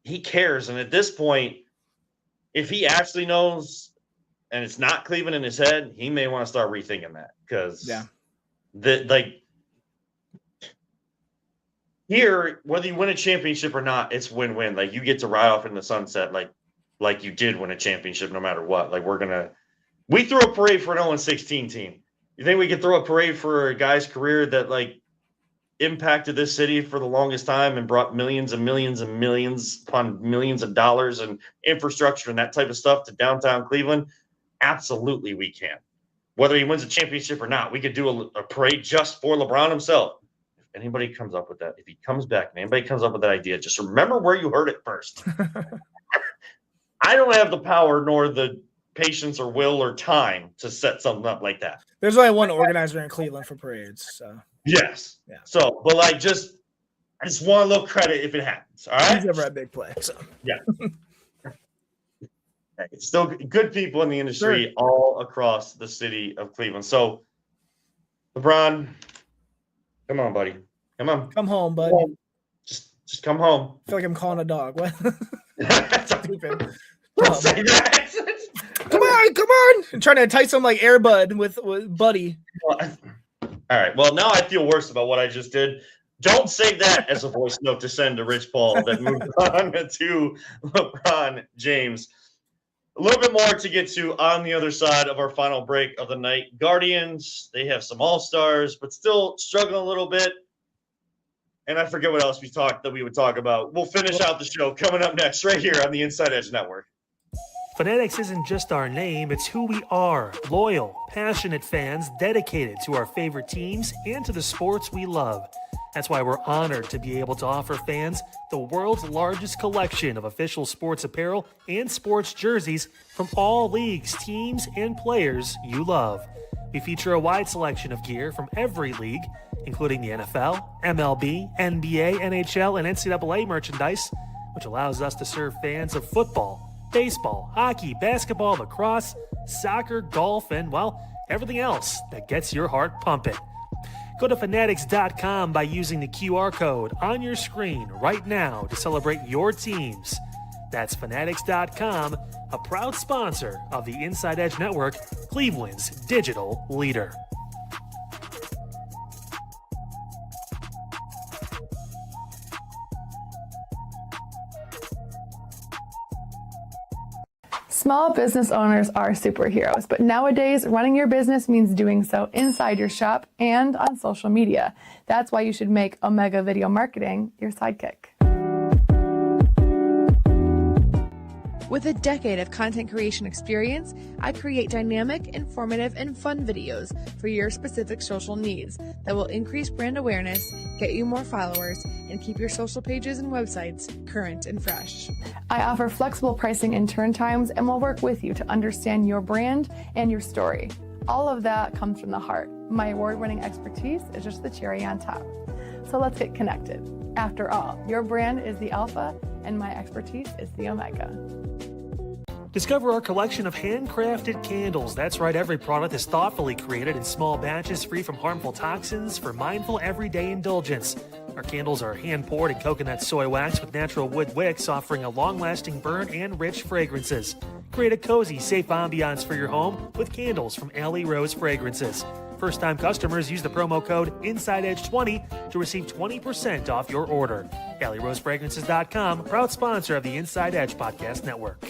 He cares, and at this point, if he actually knows, and it's not Cleveland in his head, he may want to start rethinking that, because here, whether you win a championship or not, it's win-win. Like, you get to ride off in the sunset, like you did win a championship, no matter what. Like, we threw a parade for an 0-16 team. You think we could throw a parade for a guy's career that like impacted this city for the longest time and brought millions and millions and millions upon millions of dollars and infrastructure and that type of stuff to downtown Cleveland? Absolutely, we can. Whether he wins a championship or not, we could do a parade just for LeBron himself. If anybody comes up with that, if he comes back and anybody comes up with that idea, just remember where you heard it first. I don't have the power nor the patience or will or time to set something up like that. There's only one organizer in Cleveland for parades, so yes. Yeah. So, but like, I just want a little credit if it happens. All right. He's never had big play. So yeah. It's still good people in the industry all across the city of Cleveland. So, LeBron, come on, buddy. Come on. Come home, buddy. Just come home. I feel like I'm calling a dog. What? Stupid. Don't say that. Come on. I'm trying to entice him like Air Bud with Buddy. Well, all right. Well, now I feel worse about what I just did. Don't say that as a voice note to send to Rich Paul that moved on to LeBron James. A little bit more to get to on the other side of our final break of the night. Guardians, they have some all-stars, but still struggling a little bit. And I forget what else we would talk about. We'll finish out the show coming up next right here on the Inside Edge Network. Fanatics isn't just our name, it's who we are. Loyal, passionate fans dedicated to our favorite teams and to the sports we love. That's why we're honored to be able to offer fans the world's largest collection of official sports apparel and sports jerseys from all leagues, teams, and players you love. We feature a wide selection of gear from every league, including the NFL, MLB, NBA, NHL, and NCAA merchandise, which allows us to serve fans of football, baseball, hockey, basketball, lacrosse, soccer, golf, and, well, everything else that gets your heart pumping. Go to fanatics.com by using the QR code on your screen right now to celebrate your teams. That's fanatics.com, a proud sponsor of the Inside Edge Network, Cleveland's digital leader. Small business owners are superheroes, but nowadays running your business means doing so inside your shop and on social media. That's why you should make Omega Video Marketing your sidekick. With a decade of content creation experience, I create dynamic, informative, and fun videos for your specific social needs that will increase brand awareness, get you more followers, and keep your social pages and websites current and fresh. I offer flexible pricing and turn times and will work with you to understand your brand and your story. All of that comes from the heart. My award-winning expertise is just the cherry on top. So let's get connected. After all, your brand is the alpha and my expertise is the omega. Discover our collection of handcrafted candles. That's right, every product is thoughtfully created in small batches free from harmful toxins for mindful everyday indulgence. Our candles are hand-poured in coconut soy wax with natural wood wicks, offering a long-lasting burn and rich fragrances. Create a cozy, safe ambiance for your home with candles from Alley Rose Fragrances. First-time customers use the promo code InsideEdge20 to receive 20% off your order. AlleyRoseFragrances.com, proud sponsor of the Inside Edge Podcast Network.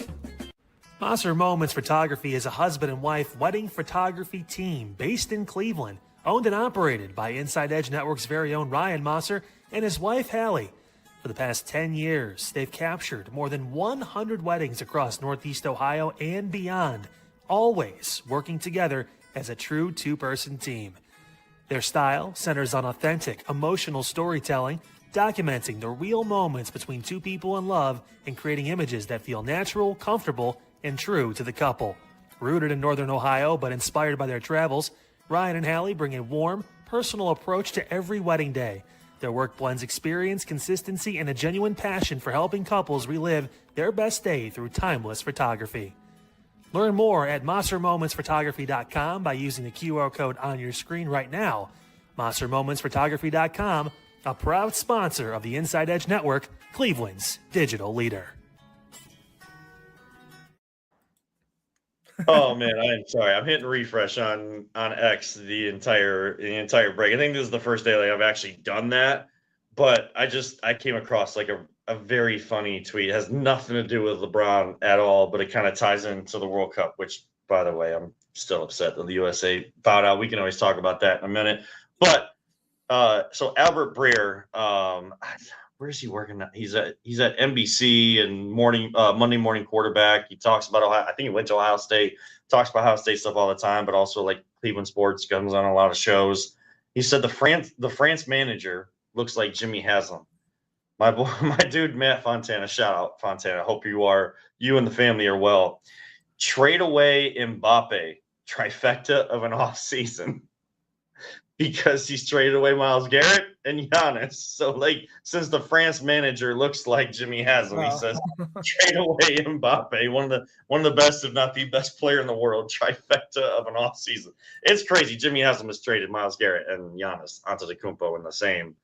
Mosser Moments Photography is a husband and wife wedding photography team based in Cleveland, owned and operated by Inside Edge Network's very own Ryan Mosser and his wife Hallie. For the past 10 years, they've captured more than 100 weddings across Northeast Ohio and beyond, always working together as a true two-person team. Their style centers on authentic, emotional storytelling, documenting the real moments between two people in love and creating images that feel natural, comfortable, and true to the couple. Rooted in Northern Ohio but inspired by their travels, Ryan and Hallie bring a warm, personal approach to every wedding day. Their work blends experience, consistency, and a genuine passion for helping couples relive their best day through timeless photography. Learn more at monstermomentsphotography.com by using the QR code on your screen right now. monstermomentsphotography.com, a proud sponsor of the Inside Edge Network, Cleveland's digital leader. Oh man, I'm sorry. I'm hitting refresh on X the entire break. I think this is the first day I've actually done that. But I came across like a very funny tweet. It has nothing to do with LeBron at all, but it kind of ties into the World Cup, which, by the way, I'm still upset that the USA bowed out. We can always talk about that in a minute. But so Albert Breer, where is he working now? He's at NBC and Monday Morning Quarterback. He talks about Ohio. I think he went to Ohio State. Talks about Ohio State stuff all the time, but also like Cleveland sports. Comes on a lot of shows. He said the France manager looks like Jimmy Haslam. My dude Matt Fontana. Shout out Fontana. Hope you and the family are well. Trade away Mbappe, trifecta of an off season. Because he's traded away Myles Garrett and Giannis. So, like, since the France manager looks like Jimmy Haslam, he says, trade away Mbappe, one of the best, if not the best player in the world, trifecta of an offseason. It's crazy. Jimmy Haslam has traded Myles Garrett and Giannis Antetokounmpo in the same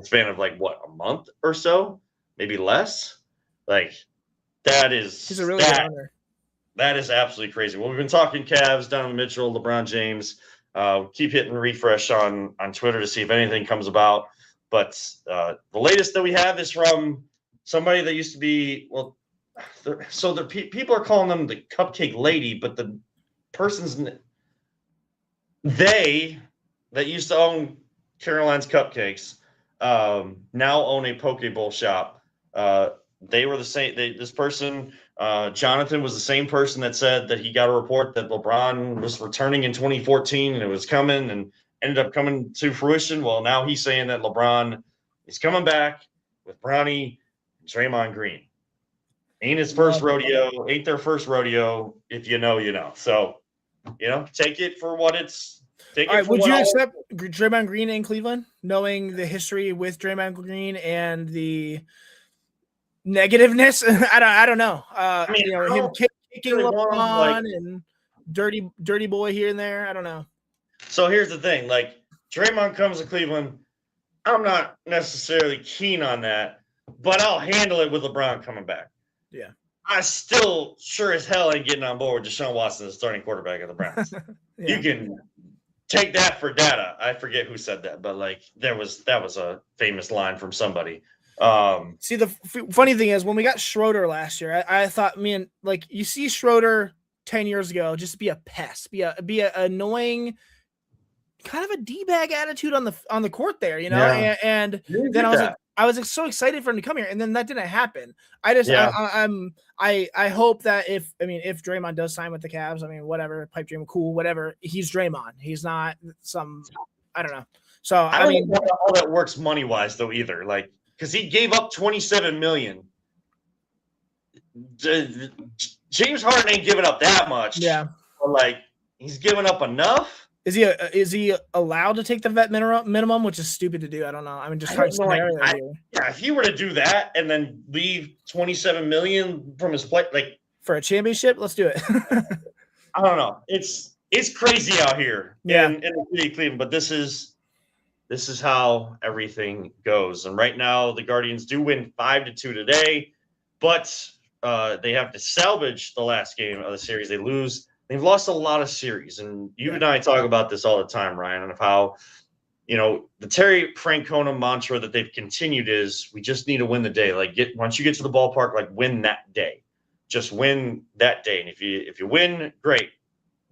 span of, like, what, a month or so? Maybe less? Like, He's a really good owner. That is absolutely crazy. Well, we've been talking Cavs, Donovan Mitchell, LeBron James. Keep hitting refresh on Twitter to see if anything comes about. But the latest that we have is from somebody that used to be, well, people are calling them the Cupcake Lady, but the they that used to own Caroline's Cupcakes now own a Poke Bowl shop. They were the same. This person, Jonathan, was the same person that said that he got a report that LeBron was returning in 2014 and it was coming and ended up coming to fruition. Well, now he's saying that LeBron is coming back with Bronny and Draymond Green. Ain't his first rodeo. Ain't their first rodeo. If you know, you know. So, take it for what it's. All right, would you accept Draymond Green in Cleveland, knowing the history with Draymond Green and the negativeness? I don't know. Him kicking LeBron and dirty boy here and there. I don't know. So here's the thing: like Draymond comes to Cleveland, I'm not necessarily keen on that, but I'll handle it with LeBron coming back. Yeah, I still sure as hell ain't getting on board with Deshaun Watson as starting quarterback of the Browns. Yeah. You can take that for data. I forget who said that, but like that was a famous line from somebody. See, the funny thing is when we got Schroeder last year, I thought, man, like you see Schroeder 10 years ago, just be a pest, be a annoying, kind of a D-bag attitude on the court there, Yeah. And then I was so excited for him to come here, and then that didn't happen. I hope that if Draymond does sign with the Cavs, whatever, pipe dream, cool, whatever. He's Draymond. He's not I don't know. So I don't know how all that works money wise though either. Like, because he gave up $27 million. James Harden ain't giving up that much. Yeah, but like he's giving up enough. Is he allowed to take the vet minimum, which is stupid to do? I don't know. Just trying to scenario here. Yeah, if he were to do that and then leave $27 million from his play, like for a championship, let's do it. I don't know. It's crazy out here in the city of Cleveland, but this is how everything goes. And right now, the Guardians do win 5-2 today, but they have to salvage the last game of the series. They lose. They've lost a lot of series, and you and I talk about this all the time, Ryan, and of how, the Terry Francona mantra that they've continued is we just need to win the day. Like once you get to the ballpark, like win that day, just win that day. And if you win, great.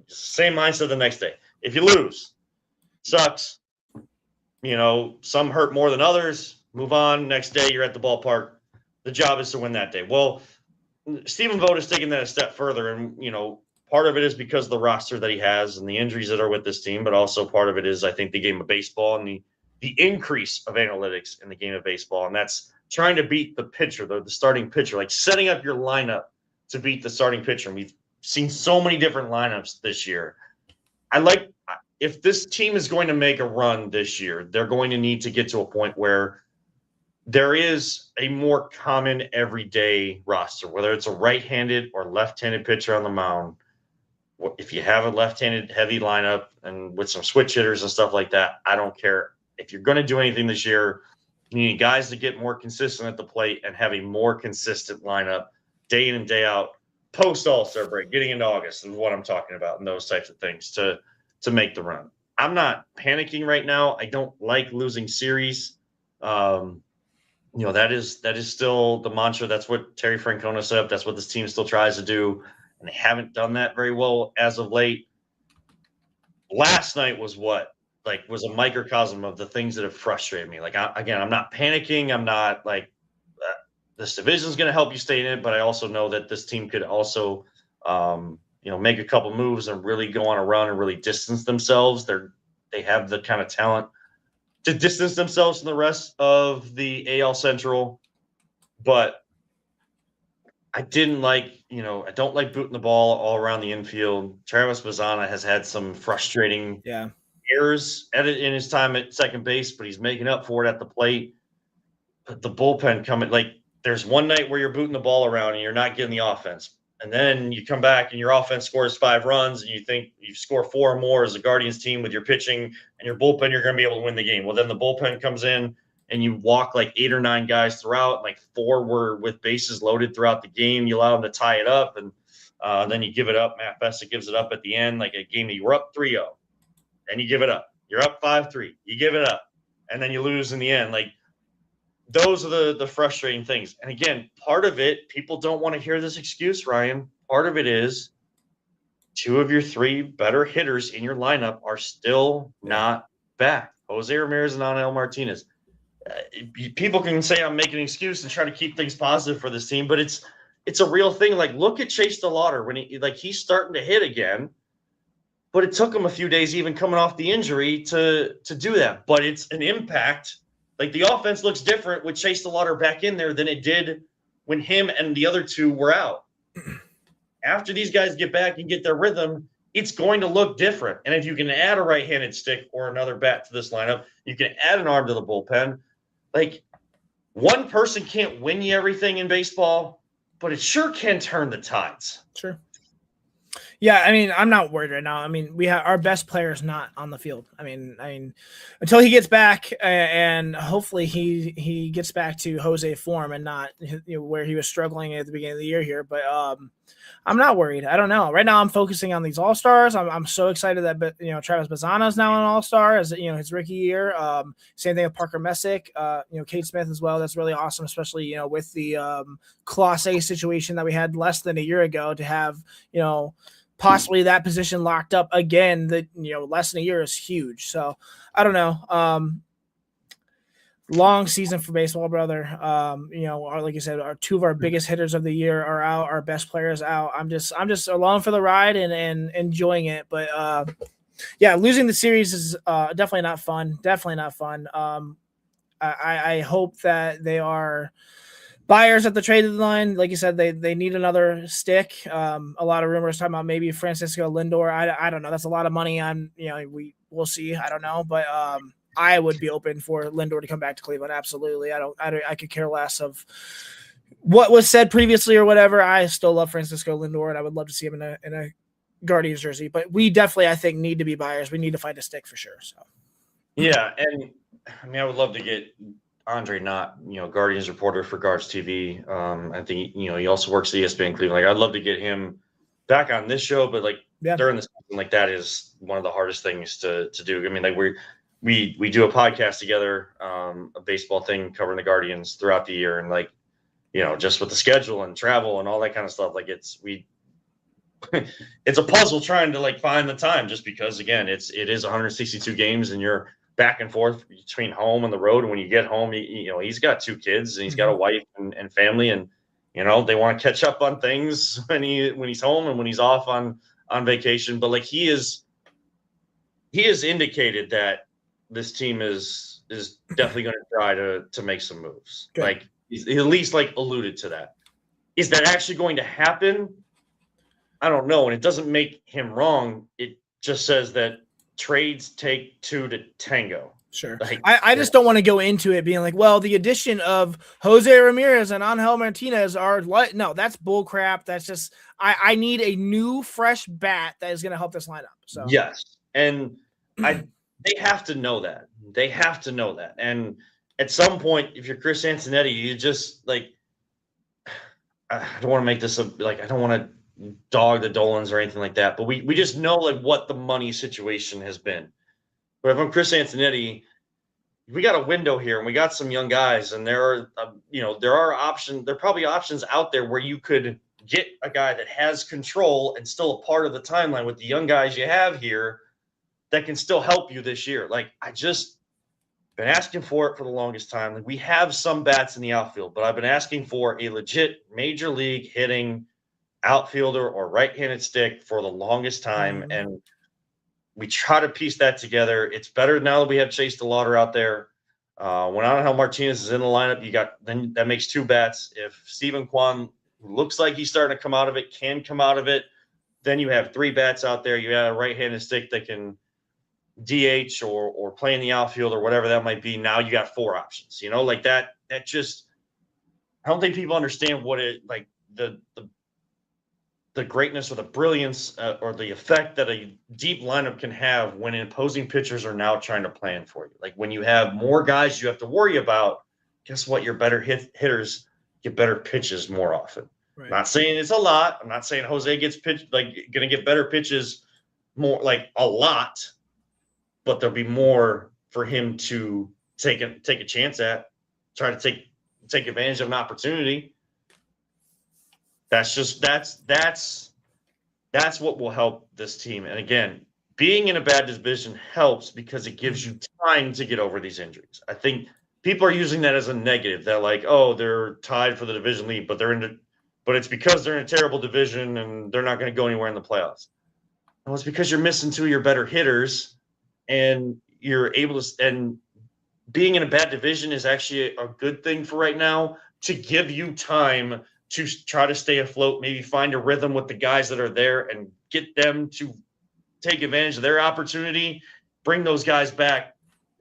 Same mindset the next day. If you lose, sucks. Some hurt more than others. Move on. Next day, you're at the ballpark. The job is to win that day. Well, Stephen Vogt has taken that a step further, and part of it is because of the roster that he has and the injuries that are with this team, but also part of it is, I think, the game of baseball and the increase of analytics in the game of baseball. And that's trying to beat the pitcher, the starting pitcher, like setting up your lineup to beat the starting pitcher. And we've seen so many different lineups this year. I if this team is going to make a run this year, they're going to need to get to a point where there is a more common everyday roster, whether it's a right-handed or left-handed pitcher on the mound. If you have a left-handed heavy lineup and with some switch hitters and stuff like that, I don't care. If you're going to do anything this year, you need guys to get more consistent at the plate and have a more consistent lineup day in and day out, post All-Star break, getting into August is what I'm talking about, and those types of things to make the run. I'm not panicking right now. I don't like losing series. That is still the mantra. That's what Terry Francona set up. That's what this team still tries to do, and they haven't done that very well as of late. Last night was was a microcosm of the things that have frustrated me. I'm not panicking. I'm not this division is going to help you stay in it, but I also know that this team could also, make a couple moves and really go on a run and really distance themselves. They have the kind of talent to distance themselves from the rest of the AL Central, but I don't like booting the ball all around the infield. Travis Bazzana has had some frustrating errors in his time at second base, but he's making up for it at the plate. But the bullpen there's one night where you're booting the ball around and you're not getting the offense. And then you come back and your offense scores 5 runs and you think you score 4 or more as a Guardians team with your pitching and your bullpen, you're going to be able to win the game. Well, then the bullpen comes in and you walk 8 or 9 guys throughout, 4 were with bases loaded throughout the game. You allow them to tie it up, and then you give it up. Matt Festa gives it up at the end, a game that you were up 3-0. Then you give it up. You're up 5-3. You give it up. And then you lose in the end. Those are the frustrating things. And again, part of it, people don't want to hear this excuse, Ryan. Part of it is 2 of your 3 better hitters in your lineup are still not back. Jose Ramirez and Angel Martinez. People can say I'm making an excuse and try to keep things positive for this team, but it's a real thing. Look at Chase DeLauder when he's starting to hit again, but it took him a few days even coming off the injury to do that. But it's an impact. The offense looks different with Chase DeLauder back in there than it did when him and the other 2 were out. After these guys get back and get their rhythm, it's going to look different. And if you can add a right-handed stick or another bat to this lineup, you can add an arm to the bullpen. One person can't win you everything in baseball, but it sure can turn the tides. Sure. Yeah, I'm not worried right now. We have our best player is not on the field. Until he gets back, and hopefully he gets back to Jose form and not where he was struggling at the beginning of the year here. But I'm not worried. I don't know. Right now, I'm focusing on these All-Stars. I'm so excited that Travis Bazzana is now an All-Star as his rookie year. Same thing with Parker Messick. Kate Smith as well. That's really awesome, especially with the Class A situation that we had less than a year ago to have possibly that position locked up again. That less than a year is huge. So I don't know. Long season for baseball, brother. Like you said, 2 of our biggest hitters of the year are out. Our best players out. I'm just along for the ride and enjoying it. But losing the series is definitely not fun. Definitely not fun. I hope that they are buyers at the trade deadline. Like you said, they need another stick. A lot of rumors talking about maybe Francisco Lindor. I don't know. That's a lot of money. We'll see. I don't know, but I would be open for Lindor to come back to Cleveland. Absolutely. I could care less of what was said previously or whatever. I still love Francisco Lindor, and I would love to see him in a Guardians jersey. But we definitely, I think, need to be buyers. We need to find a stick for sure. So yeah, and I would love to get Andre Knott, Guardians reporter for Guards TV. I think he also works at ESPN Cleveland. I'd love to get him back on this show, but during the season, that is one of the hardest things to do. We do a podcast together, a baseball thing covering the Guardians throughout the year, and just with the schedule and travel and all that kind of stuff, it's a puzzle trying to find the time, just because again it is 162 games and you're back and forth between home and the road. And when you get home, he's got 2 kids and he's got a wife and family, and they want to catch up on things when he's home and when he's off on vacation. But he has indicated that this team is definitely going to try to make some moves. Good. He at least alluded to that. Is that actually going to happen? I don't know. And it doesn't make him wrong. It just says that trades take two to tango. Sure. Like, I just don't want to go into it being like, well, the addition of Jose Ramirez and Angel Martinez are no, that's bull crap. That's just I need a new fresh bat that is going to help this lineup. So yes, and they have to know that. They have to know that. And at some point, if you're Chris Antonetti, you just like I don't want to make this I don't want to dog the Dolans or anything like that, but we just know like what the money situation has been. But if I'm Chris Antonetti, we got a window here and we got some young guys, and there are probably options out there where you could get a guy that has control and still a part of the timeline with the young guys you have here that can still help you this year. Like, I just been asking for it for the longest time. Like, we have some bats in the outfield, but I've been asking for a legit major league hitting outfielder or right-handed stick for the longest time. And we try to piece that together. It's better now that we have Chase DeLauder out there. When Angel Martinez is in the lineup, then that makes two bats. If Steven Kwan looks like he's starting to come out of it, can come out of it, then you have three bats out there. You have a right-handed stick that can DH or play in the outfield or whatever that might be. Now you got four options. Like that just – I don't think people understand what it – like the greatness or the brilliance or the effect that a deep lineup can have when opposing pitchers are now trying to plan for you. Like, when you have more guys you have to worry about, guess what? Your better hitters get better pitches more often. Right. I'm not saying it's a lot. I'm not saying Jose gets pitched going to get better pitches more, like a lot, but there'll be more for him to take a chance at, try to take advantage of an opportunity. That's what will help this team. And again, being in a bad division helps because it gives you time to get over these injuries. I think people are using that as a negative. They're like, oh, they're tied for the division lead, but it's because they're in a terrible division and they're not going to go anywhere in the playoffs. Well, it's because you're missing two of your better hitters, and you're able to. And being in a bad division is actually a good thing for right now, to give you time to try to stay afloat, maybe find a rhythm with the guys that are there and get them to take advantage of their opportunity, bring those guys back,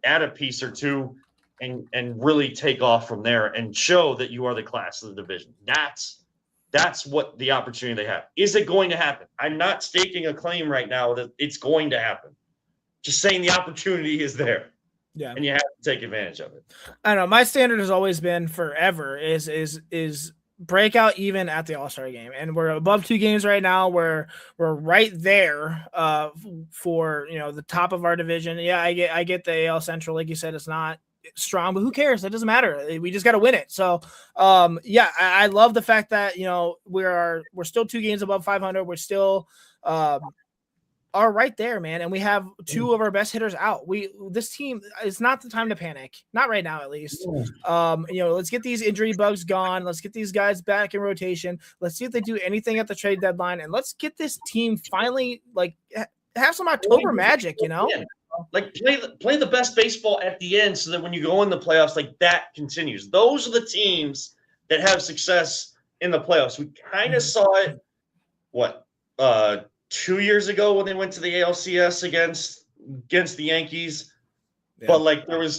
add a piece or two, and really take off from there and show that you are the class of the division. That's what the opportunity they have. Is it going to happen? I'm not staking a claim right now that it's going to happen. Just saying the opportunity is there. Yeah. And you have to take advantage of it. I don't know. My standard has always been forever is breakout even at the All-Star game, and we're above 2 games right now. We're right there for the top of our division. Yeah, I get the AL Central, like you said, it's not strong, but who cares? It doesn't matter. We just got to win it. So yeah, I love the fact that we're still 2 games above 500. We're still are right there, man, and we have 2 of our best hitters out. This team, it's not the time to panic, not right now at least. Let's get these injury bugs gone. Let's get these guys back in rotation. Let's see if they do anything at the trade deadline, and let's get this team finally have some October magic. Like, play the best baseball at the end, so that when you go in the playoffs, like, that continues. Those are the teams that have success in the playoffs. We kind of saw it. 2 years ago when they went to the ALCS against the Yankees, but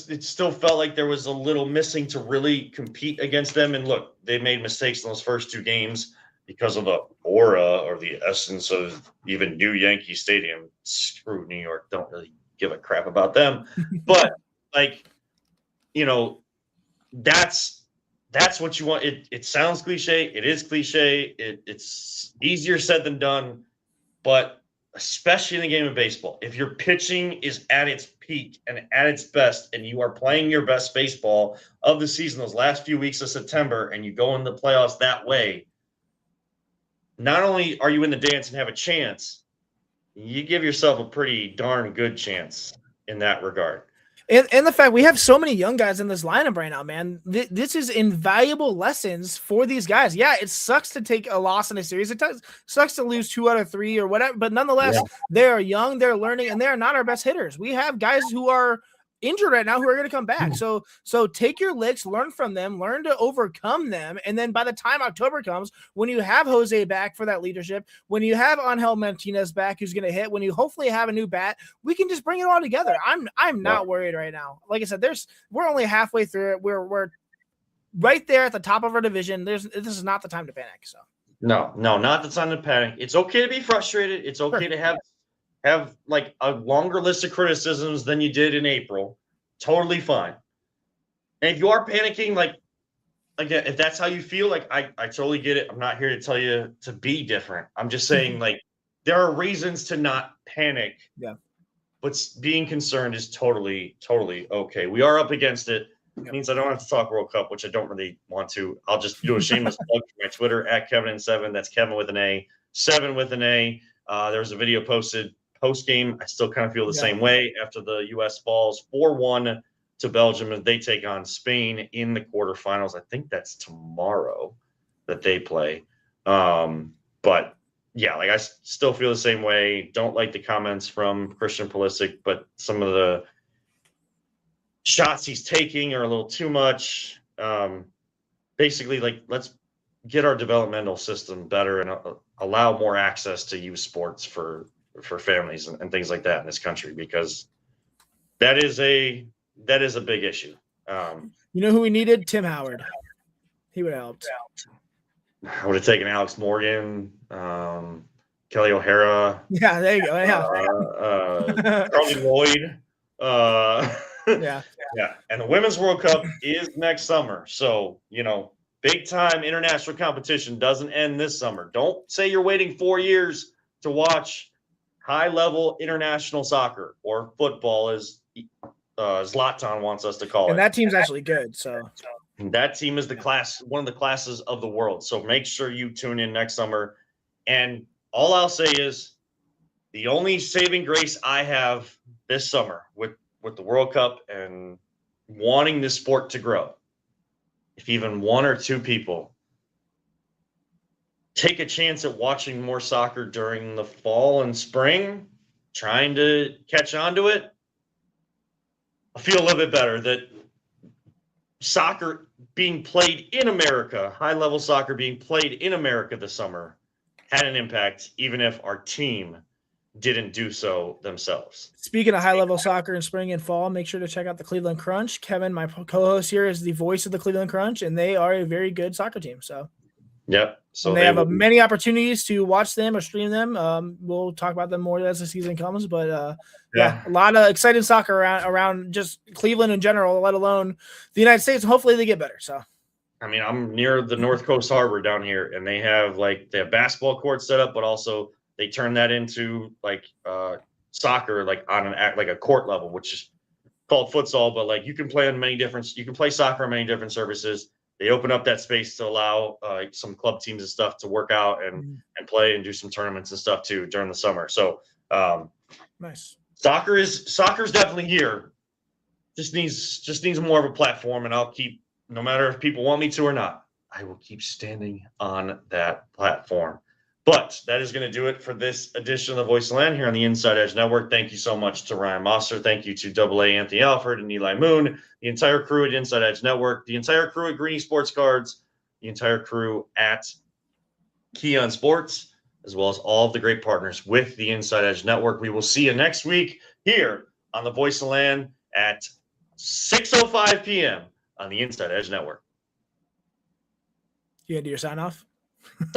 it still felt like there was a little missing to really compete against them. And look, they made mistakes in those first 2 games because of the aura or the essence of even new Yankee Stadium. Screw New York, don't really give a crap about them. But that's what you want. It sounds cliche. It is cliche. It's easier said than done. But especially in the game of baseball, if your pitching is at its peak and at its best, and you are playing your best baseball of the season those last few weeks of September, and you go in the playoffs that way, not only are you in the dance and have a chance, you give yourself a pretty darn good chance in that regard. And the fact we have so many young guys in this lineup right now, man, this is invaluable lessons for these guys. Yeah, it sucks to take a loss in a series. It sucks to lose 2 out of 3 or whatever. But nonetheless, They are young, they're learning, and they are not our best hitters. We have guys who are injured right now who are going to come back. So take your licks, learn from them, learn to overcome them. And then by the time October comes, when you have Jose back for that leadership, when you have Angel Martinez back, who's going to hit, when you hopefully have a new bat, we can just bring it all together. I'm not worried right now. Like I said, we're only halfway through it. We're right there at the top of our division. This is not the time to panic. So no, not the time to panic. It's okay to be frustrated. It's okay to have like a longer list of criticisms than you did in April. Totally fine. And if you are panicking, like again, if that's how you feel, like I totally get it. I'm not here to tell you to be different. I'm just saying like there are reasons to not panic. Yeah. But being concerned is totally okay. We are up against it. It means I don't have to talk World Cup, which I don't really want to. I'll just do a shameless plug for my Twitter at Kevin7. That's Kevin with an A, 7 with an A. There was a video posted post game. I still kind of feel the same way after the U.S. falls 4-1 to Belgium as they take on Spain in the quarterfinals. I think that's tomorrow that they play. But yeah, like I still feel the same way. Don't like the comments from Christian Pulisic, but some of the shots he's taking are a little too much. Basically, like let's get our developmental system better and allow more access to youth sports for families and things like that in this country, because that is a big issue. You know who we needed? Tim Howard. He would have helped. I would have taken Alex Morgan, Kelly O'Hara. Yeah, there you go. Yeah. Charlie Lloyd. Yeah. And the Women's World Cup is next summer. So, big time international competition doesn't end this summer. Don't say you're waiting 4 years to watch high-level international soccer or football, as Zlatan wants us to call it. And that team's actually good. So that team is one of the classes of the world. So make sure you tune in next summer. And all I'll say is the only saving grace I have this summer with the World Cup and wanting this sport to grow, if even one or two people take a chance at watching more soccer during the fall and spring, trying to catch on to it, I feel a little bit better that soccer being played in America, high-level soccer being played in America this summer, had an impact, even if our team didn't do so themselves. Speaking of high-level soccer in spring and fall, make sure to check out the Cleveland Crunch. Kevin, my co-host here, is the voice of the Cleveland Crunch, and they are a very good soccer team. So, yep. So they have many opportunities to watch them or stream them. We'll talk about them more as the season comes. But a lot of exciting soccer around just Cleveland in general, let alone the United States. Hopefully, they get better. So, I mean, I'm near the North Coast Harbor down here, and they have basketball courts set up, but also they turn that into soccer, on a court level, which is called futsal. But you can play soccer on many different surfaces. They open up that space to allow some club teams and stuff to work out and play and do some tournaments and stuff too during the summer. So nice. Soccer's definitely here. Just needs more of a platform, and I'll keep, no matter if people want me to or not, I will keep standing on that platform. But that is going to do it for this edition of the Voice of Land here on the Inside Edge Network. Thank you so much to Ryan Mosser. Thank you to AA Anthony Alford and Eli Moon, the entire crew at Inside Edge Network, the entire crew at Greeny Sports Cards, the entire crew at Keon Sports, as well as all of the great partners with the Inside Edge Network. We will see you next week here on the Voice of Land at 6:05 p.m. on the Inside Edge Network. You gonna do your sign off?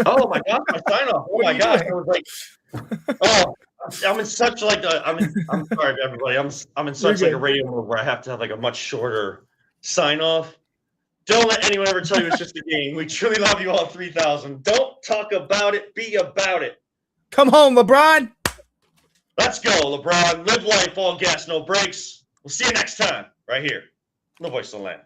Oh my God, my sign off. Oh my gosh. I was I'm in such I'm sorry everybody. I'm in such a radio mode where I have to have a much shorter sign off. Don't let anyone ever tell you it's just a game. We truly love you all 3,000. Don't talk about it, be about it. Come home, LeBron. Let's go, LeBron. Live life, all gas, no brakes. We'll see you next time, right here. The Voice of the Land.